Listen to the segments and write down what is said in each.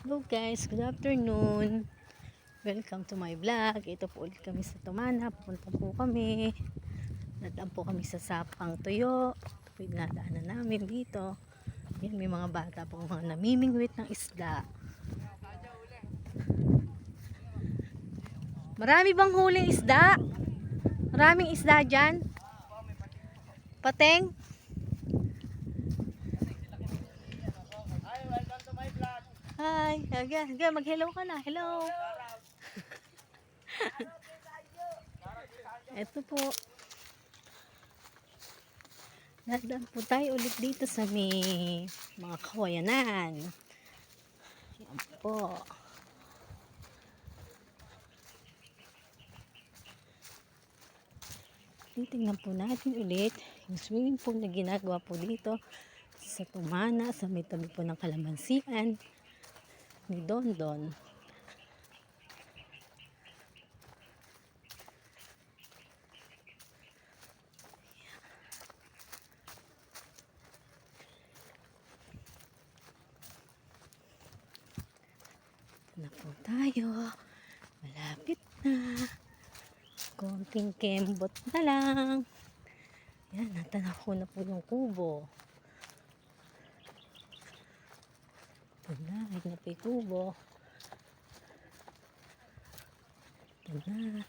Hello guys, good afternoon. Welcome to my vlog. Ito po ulit kami sa Tumana. Pupunta po kami. Nadaan po kami sa Sapang Tuyo. Ito po yung nadaanan namin dito. Yan, may mga bata po mga namimingwit ng isda. Marami bang huling isda? Maraming isda dyan? Pateng? Hi, aga, mag-hello ka na. Hello. Ito po. Nadaan po tayo ulit dito sa may mga kawayanan. Yan po. Titingnan po natin ulit yung swimming pool na ginagawa po dito sa Tumana, sa may tabi po ng Kalamansian ni Dondon. Na po tayo. Malapit na. Konting kembot na lang. Yan, natanaw ko na po yung kubo. Ito na, kahit na po yung kubo. Ito na.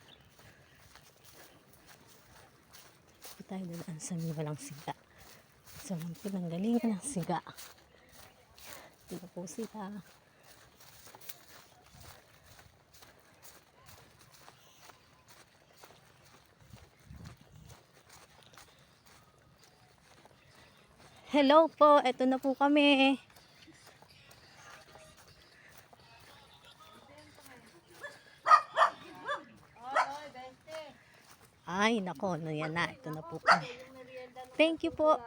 Ito tayo doon sa may walang siga. Sa mga pinanggalingan ng siga. Ito na po sila. Hello po, eto na po kami. Ay, nako, yan na, ito na po kami. Thank you po.